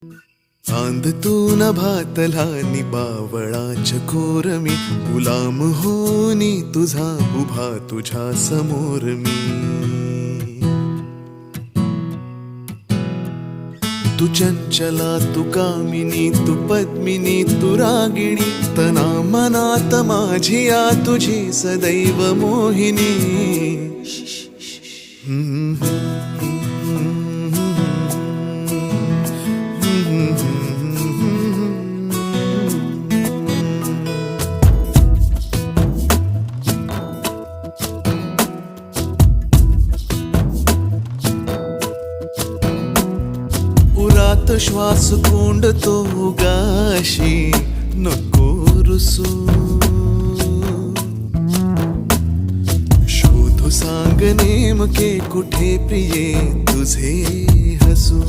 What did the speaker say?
चांद तू नभातला निबावळाच core मी गुलाम होनी तुझा उभा तुझ्या समोर मी तू चंचला तू कामिनी तू पद्मिनी तू रागिणी तना मनात माझिया तुझी सदैव मोहिनी उरात श्वास कोंडतो गाशी नको रुसू शोधू सांग नेमके कुठे प्रिये तुझे हसू